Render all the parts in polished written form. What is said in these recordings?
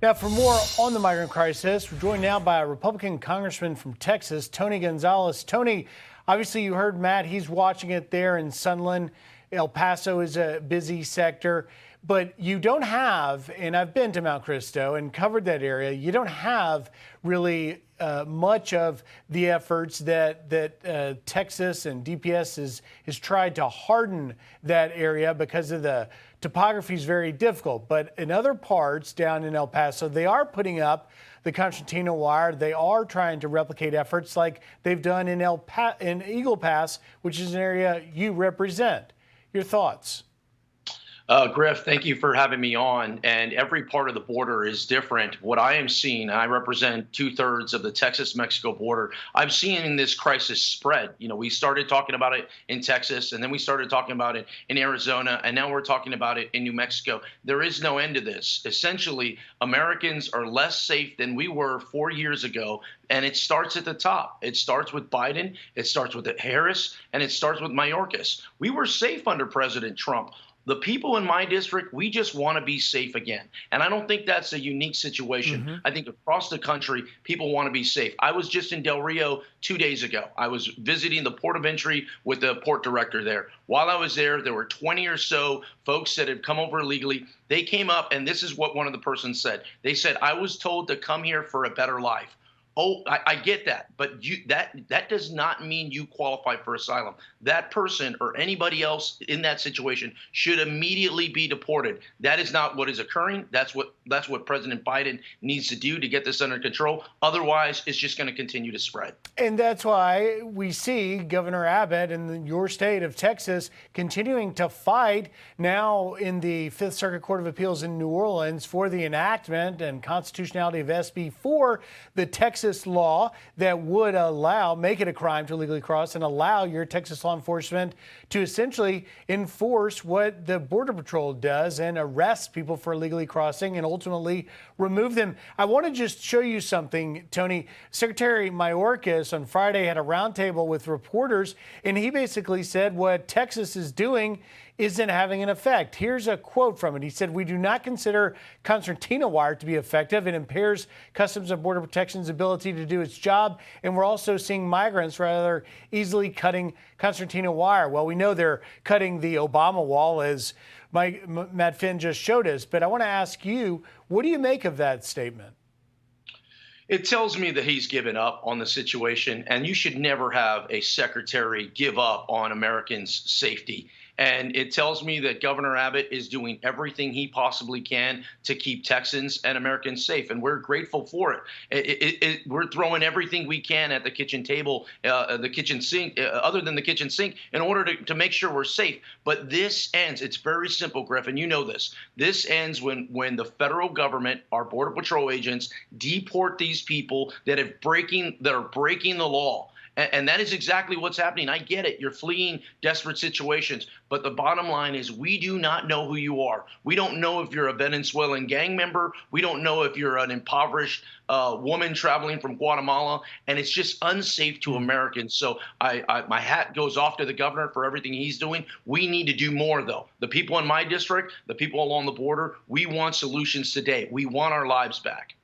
Now, for more on the migrant crisis, we're joined now by a Republican congressman from Texas, Tony Gonzales. Tony, obviously you heard Matt, he's watching it there in Sunland. El Paso is a busy sector, but you don't have, and I've been to Mount Cristo and covered that area, you don't have really much of the efforts that Texas and DPS has tried to harden that area because of the topography is very difficult. But in other parts down in El Paso, they are putting up the concertina wire. They are trying to replicate efforts like they've done in Eagle Pass, which is an area you represent. Your thoughts? Griff, thank you for having me on. And every part of the border is different. What I am seeing, I represent 2/3 of the Texas-Mexico border. I'm seeing this crisis spread. You know, we started talking about it in Texas, and then we started talking about it in Arizona, and now we're talking about it in New Mexico. There is no end to this. Essentially, Americans are less safe than we were 4 years ago. And it starts at the top. It starts with Biden, it starts with Harris, and it starts with Mayorkas. We were safe under President Trump. The people in my district, we just want to be safe again. And I don't think that's a unique situation. I think across the country, people want to be safe. I was just in Del Rio 2 days ago. I was visiting the port of entry with the port director there. While I was there were 20 or so folks that had come over illegally. They came up, and this is what one of the persons said. They said, "I was told to come here for a better life." Oh, I get that, but that does not mean you qualify for asylum. That person or anybody else in that situation should immediately be deported. That is not what is occurring. That's what President Biden needs to do to get this under control. Otherwise, it's just going to continue to spread. And that's why we see Governor Abbott in your state of Texas continuing to fight now in the Fifth Circuit Court of Appeals in New Orleans for the enactment and constitutionality of SB 4, the Texas law that would make it a crime to illegally cross and allow your Texas law enforcement to essentially enforce what the Border Patrol does and arrest people for illegally crossing and ultimately remove them. I want to just show you something, Tony. Secretary Mayorkas on Friday had a roundtable with reporters, and he basically said what Texas is doing isn't having an effect. Here's a quote from it. He said, "We do not consider concertina wire to be effective. It impairs Customs and Border Protection's ability to do its job. And we're also seeing migrants rather easily cutting concertina wire." Well, we know they're cutting the Obama wall, as Matt Finn just showed us. But I want to ask you, what do you make of that statement? It tells me that he's given up on the situation, and you should never have a secretary give up on Americans' safety. And it tells me that Governor Abbott is doing everything he possibly can to keep Texans and Americans safe, and we're grateful for it. We're throwing everything we can at the kitchen table, the kitchen sink, other than the kitchen sink, in order to make sure we're safe. But this ends. It's very simple, Griffin. You know this. This ends when the federal government, our Border Patrol agents, deport these people that are breaking the law. And that is exactly what's happening. I get it. You're fleeing desperate situations. But the bottom line is we do not know who you are. We don't know if you're a Venezuelan gang member. We don't know if you're an impoverished woman traveling from Guatemala. And it's just unsafe to Americans. So my hat goes off to the governor for everything he's doing. We need to do more, though. The people in my district, the people along the border, we want solutions today. We want our lives back.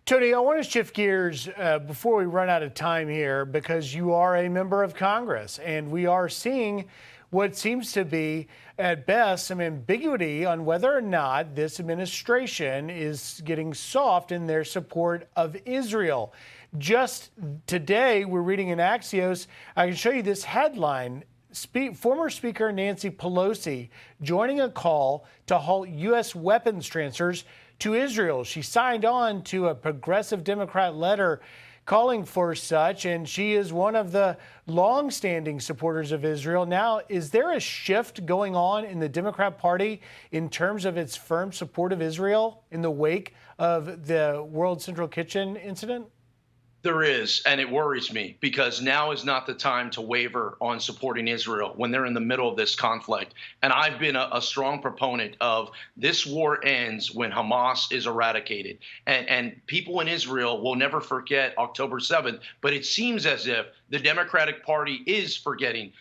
Tony, I want to shift gears before we run out of time here, because you are a member of Congress, and we are seeing what seems to be, at best, some ambiguity on whether or not this administration is getting soft in their support of Israel. Just today, we're reading in Axios, I can show you this headline. Former Speaker Nancy Pelosi joining a call to halt U.S. weapons transfers to Israel. She signed on to a progressive Democrat letter calling for such, and she is one of the long-standing supporters of Israel. Now, is there a shift going on in the Democrat Party in terms of its firm support of Israel in the wake of the World Central Kitchen incident? There is, and it worries me, because now is not the time to waver on supporting Israel when they're in the middle of this conflict. And I've been a strong proponent of this war ends when Hamas is eradicated. And people in Israel will never forget October 7th, but it seems as if the Democratic Party is forgetting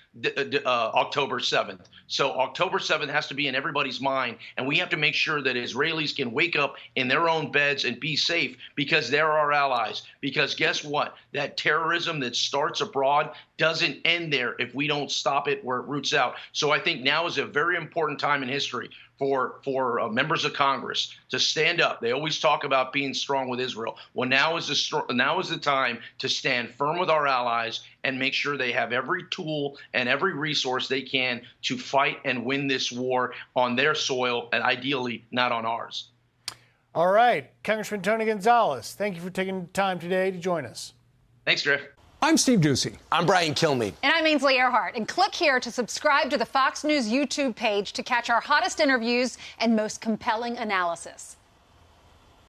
October 7th. So October 7th has to be in everybody's mind, and we have to make sure that Israelis can wake up in their own beds and be safe, because they're our allies. Because guess what? That terrorism that starts abroad doesn't end there if we don't stop it where it roots out. So I think now is a very important time in history for members of Congress to stand up. They always talk about being strong with Israel. Well, now is the time to stand firm with our allies and make sure they have every tool and every resource they can to fight and win this war on their soil, and ideally not on ours. All right, Congressman Tony Gonzales, thank you for taking the time today to join us. Thanks, Griff. I'm Steve Ducey. I'm Brian Kilmeade. And I'm Ainsley Earhart. And click here to subscribe to the Fox News YouTube page to catch our hottest interviews and most compelling analysis.